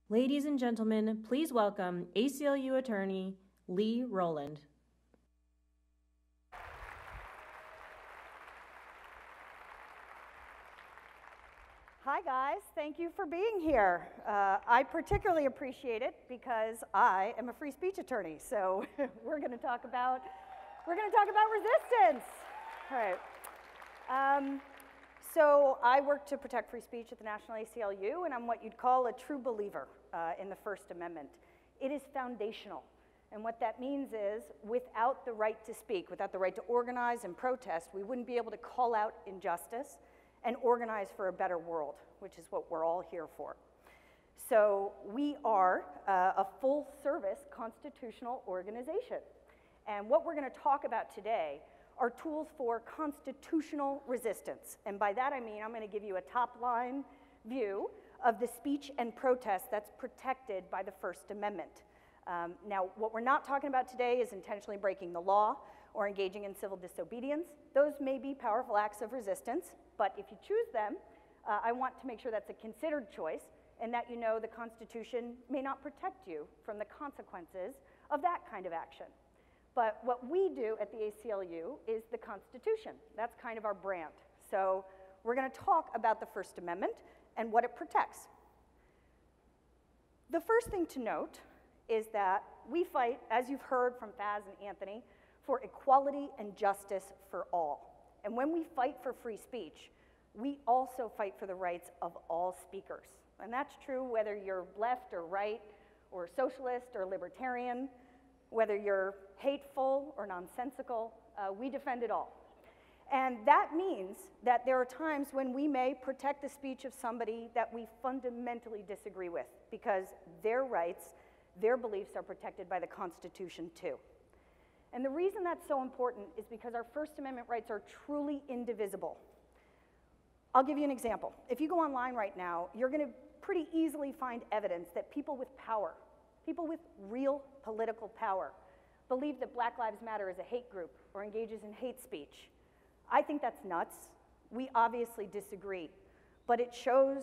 Ladies and gentlemen, please welcome ACLU Attorney Lee Rowland. Hi guys, thank you for being here. I particularly appreciate it because I am a free speech attorney, so we're going to talk about resistance. All right. So I work to protect free speech at the National ACLU, and I'm what you'd call a true believer in the First Amendment. It is foundational, and what that means is without the right to speak, without the right to organize and protest, we wouldn't be able to call out injustice and organize for a better world, which is what we're all here for. So we are a full-service constitutional organization, and what we're going to talk about today are tools for constitutional resistance. And by that I mean I'm going to give you a top-line view of the speech and protest that's protected by the First Amendment. Now, what we're not talking about today is intentionally breaking the law or engaging in civil disobedience. Those may be powerful acts of resistance, but if you choose them, I want to make sure that's a considered choice and that you know the Constitution may not protect you from the consequences of that kind of action. But what we do at the ACLU is the Constitution. That's kind of our brand. So we're going to talk about the First Amendment and what it protects. The first thing to note is that we fight, as you've heard from Faz and Anthony, for equality and justice for all. And when we fight for free speech, we also fight for the rights of all speakers. And that's true whether you're left or right, or socialist or libertarian, whether you're hateful or nonsensical, we defend it all. And that means that there are times when we may protect the speech of somebody that we fundamentally disagree with, because their rights, their beliefs are protected by the Constitution too. And the reason that's so important is because our First Amendment rights are truly indivisible. I'll give you an example. If you go online right now, you're going to pretty easily find evidence that people with power, people with real political power, believe that Black Lives Matter is a hate group or engages in hate speech. I think that's nuts. We obviously disagree, but it shows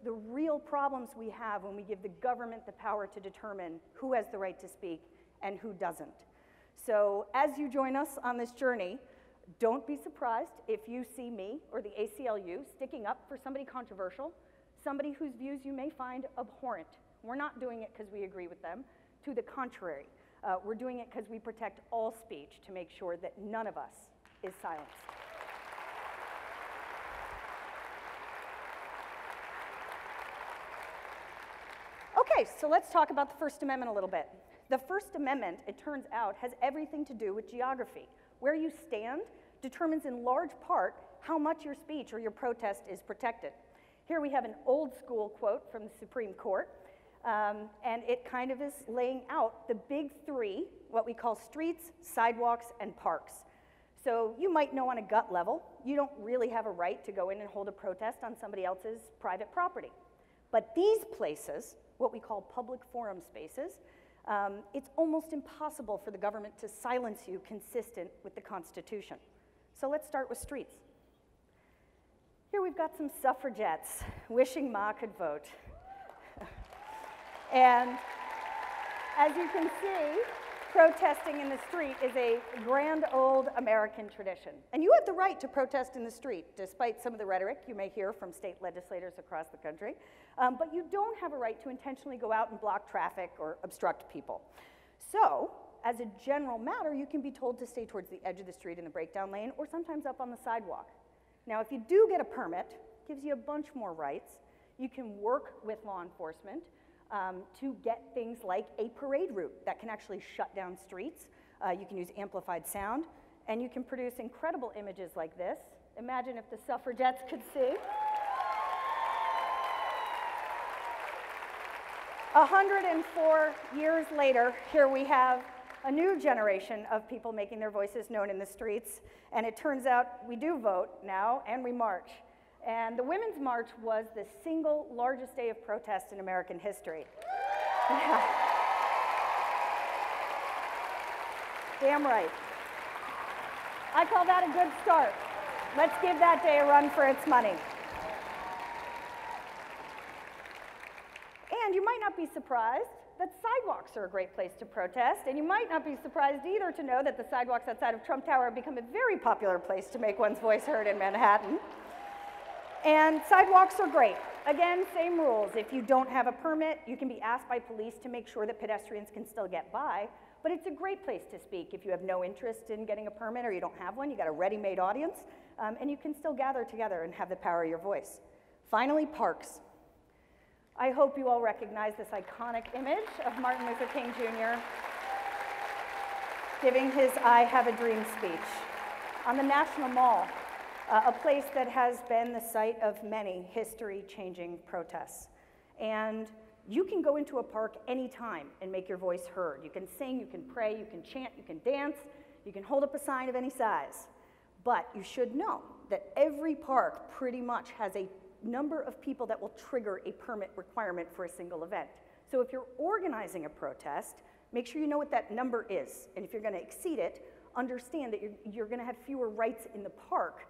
the real problems we have when we give the government the power to determine who has the right to speak and who doesn't. So as you join us on this journey, don't be surprised if you see me or the ACLU sticking up for somebody controversial, somebody whose views you may find abhorrent. We're not doing it because we agree with them. To the contrary, we're doing it because we protect all speech to make sure that none of us is silenced. Okay, so let's talk about the First Amendment a little bit. The First Amendment, it turns out, has everything to do with geography. Where you stand determines in large part how much your speech or your protest is protected. Here we have an old school quote from the Supreme Court, and it kind of is laying out the big three, what we call streets, sidewalks, and parks. So you might know on a gut level, you don't really have a right to go in and hold a protest on somebody else's private property. But these places, what we call public forum spaces, it's almost impossible for the government to silence you consistent with the Constitution. So let's start with streets. Here we've got some suffragettes wishing Ma could vote. And as you can see, protesting in the street is a grand old American tradition. And you have the right to protest in the street, despite some of the rhetoric you may hear from state legislators across the country. But you don't have a right to intentionally go out and block traffic or obstruct people. So, as a general matter, you can be told to stay towards the edge of the street in the breakdown lane, or sometimes up on the sidewalk. Now, if you do get a permit, it gives you a bunch more rights. You can work with law enforcement to get things like a parade route that can actually shut down streets. You can use amplified sound, and you can produce incredible images like this. Imagine if the suffragettes could see. 104 years later, here we have a new generation of people making their voices known in the streets, and it turns out we do vote now, and we march. And the Women's March was the single largest day of protest in American history. Yeah. Damn right. I call that a good start. Let's give that day a run for its money. And you might not be surprised that sidewalks are a great place to protest, and you might not be surprised either to know that the sidewalks outside of Trump Tower have become a very popular place to make one's voice heard in Manhattan. And sidewalks are great. Again, same rules. If you don't have a permit, you can be asked by police to make sure that pedestrians can still get by, but it's a great place to speak if you have no interest in getting a permit or you don't have one. You got a ready-made audience, and you can still gather together and have the power of your voice. Finally, parks. I hope you all recognize this iconic image of Martin Luther King Jr. giving his I Have a Dream speech on the National Mall, a place that has been the site of many history-changing protests. And you can go into a park anytime and make your voice heard. You can sing, you can pray, you can chant, you can dance, you can hold up a sign of any size. But you should know that every park pretty much has a number of people that will trigger a permit requirement for a single event. So if you're organizing a protest, make sure you know what that number is. And if you're going to exceed it, understand that you're going to have fewer rights in the park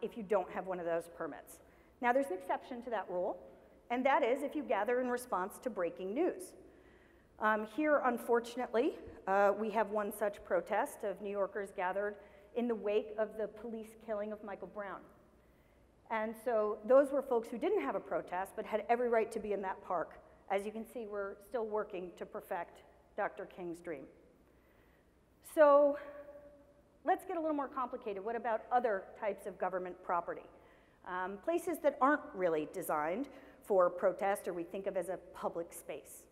if you don't have one of those permits. Now, there's an exception to that rule, and that is if you gather in response to breaking news. Here, unfortunately, we have one such protest of New Yorkers gathered in the wake of the police killing of Michael Brown. And so those were folks who didn't have a protest but had every right to be in that park. As you can see, we're still working to perfect Dr. King's dream. So let's get a little more complicated. What about other types of government property? Places that aren't really designed for protest or we think of as a public space.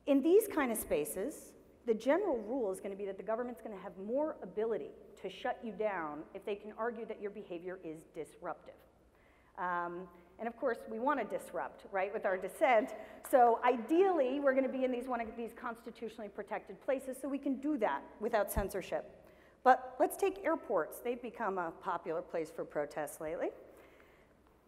In these kind of spaces, the general rule is going to be that the government's going to have more ability to shut you down if they can argue that your behavior is disruptive. And of course, we want to disrupt, right, with our dissent. So ideally, we're going to be in one of these constitutionally protected places so we can do that without censorship. But let's take airports. They've become a popular place for protests lately.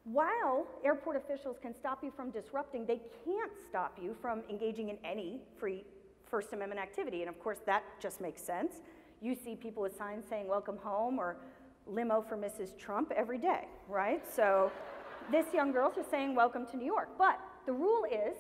While airport officials can stop you from disrupting, they can't stop you from engaging in any free First Amendment activity. And of course, that just makes sense. You see people with signs saying, "Welcome home," or "Limo for Mrs. Trump" every day, right? So this young girl's just saying, "Welcome to New York." But the rule is,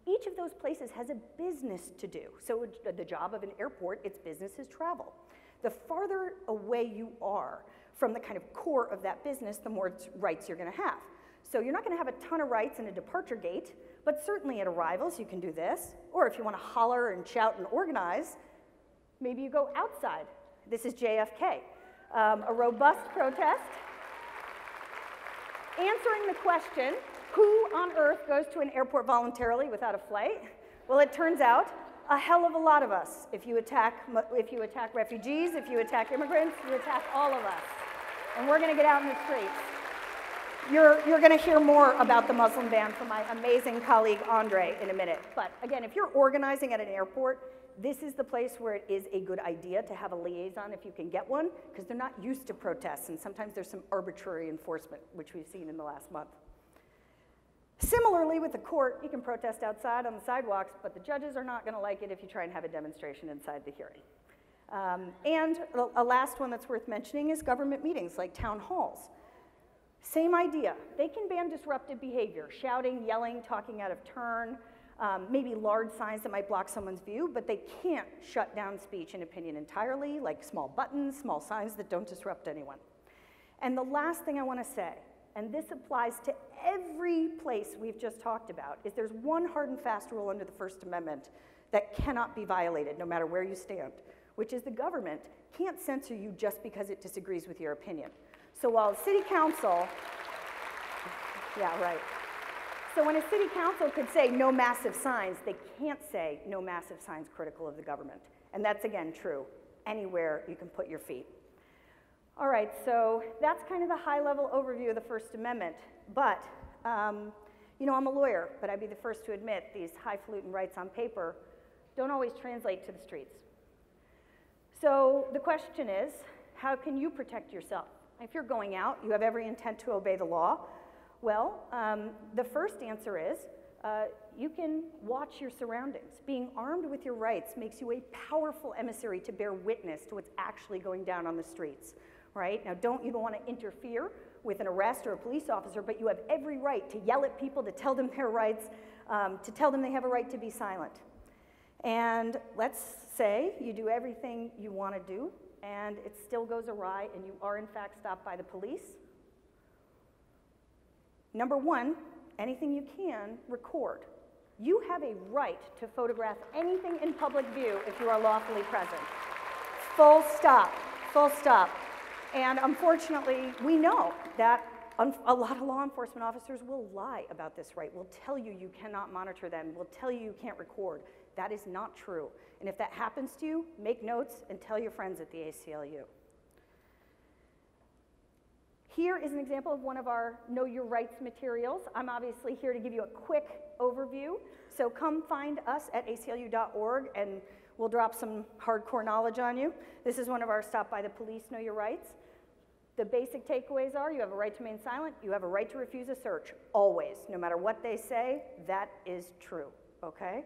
each of those places has a business to do. So the job of an airport, its business is travel. The farther away you are from the kind of core of that business, the more rights you're going to have. So you're not going to have a ton of rights in a departure gate, but certainly at arrivals you can do this. Or if you want to holler and shout and organize, maybe you go outside. This is JFK, a robust protest answering the question, who on earth goes to an airport voluntarily without a flight? Well, it turns out a hell of a lot of us. If you attack refugees, if you attack immigrants, you attack all of us. And we're going to get out in the streets. You're going to hear more about the Muslim ban from my amazing colleague Andre in a minute. But again, if you're organizing at an airport, this is the place where it is a good idea to have a liaison if you can get one, because they're not used to protests, and sometimes there's some arbitrary enforcement, which we've seen in the last month. Similarly, with the court, you can protest outside on the sidewalks, but the judges are not going to like it if you try and have a demonstration inside the hearing. And a last one that's worth mentioning is government meetings, like town halls. Same idea. They can ban disruptive behavior, shouting, yelling, talking out of turn, maybe large signs that might block someone's view, but they can't shut down speech and opinion entirely, like small buttons, small signs that don't disrupt anyone. And the last thing I want to say, and this applies to every place we've just talked about, is there's one hard and fast rule under the First Amendment that cannot be violated, no matter where you stand, which is the government can't censor you just because it disagrees with your opinion. So while city council, yeah, right. So when a city council could say no massive signs, they can't say no massive signs critical of the government. And that's, again, true anywhere you can put your feet. All right, so that's kind of the high-level overview of the First Amendment. But, you know, I'm a lawyer, but I'd be the first to admit these highfalutin rights on paper don't always translate to the streets. So the question is, how can you protect yourself? If you're going out, you have every intent to obey the law. Well, the first answer is you can watch your surroundings. Being armed with your rights makes you a powerful emissary to bear witness to what's actually going down on the streets, right? Now, you don't want to interfere with an arrest or a police officer, but you have every right to yell at people, to tell them their rights, to tell them they have a right to be silent. And let's say you do everything you want to do, and it still goes awry, and you are in fact stopped by the police. Number one, anything you can, record. You have a right to photograph anything in public view if you are lawfully present. Full stop, full stop. And unfortunately, we know that a lot of law enforcement officers will lie about this right, will tell you you cannot monitor them, will tell you you can't record. That is not true. And if that happens to you, make notes and tell your friends at the ACLU. Here is an example of one of our Know Your Rights materials. I'm obviously here to give you a quick overview. So come find us at aclu.org and we'll drop some hardcore knowledge on you. This is one of our Stop by the Police Know Your Rights. The basic takeaways are you have a right to remain silent, you have a right to refuse a search, always. No matter what they say, that is true, okay?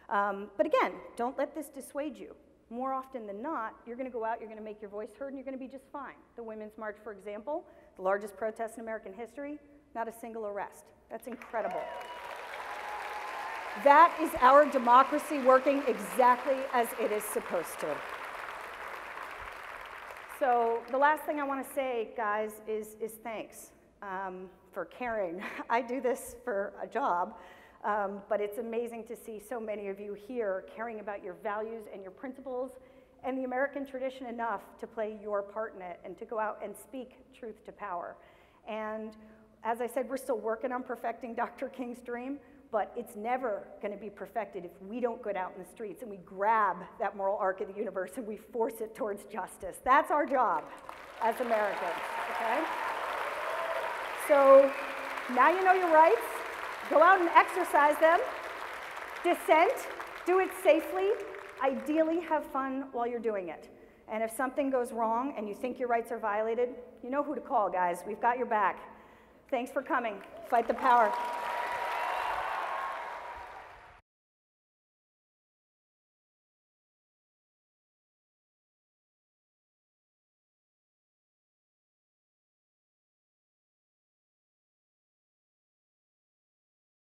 But again, don't let this dissuade you. More often than not, you're going to go out, you're going to make your voice heard, and you're going to be just fine. The Women's March, for example, the largest protest in American history, not a single arrest. That's incredible. That is our democracy working exactly as it is supposed to. So the last thing I want to say, guys, is thanks for caring. I do this for a job. But it's amazing to see so many of you here caring about your values and your principles and the American tradition enough to play your part in it and to go out and speak truth to power. And as I said, we're still working on perfecting Dr. King's dream, but it's never going to be perfected if we don't get out in the streets and we grab that moral arc of the universe and we force it towards justice. That's our job as Americans, okay? So now you know your rights. Go out and exercise them. Dissent, do it safely. Ideally, have fun while you're doing it. And if something goes wrong and you think your rights are violated, you know who to call, guys. We've got your back. Thanks for coming. Fight the power.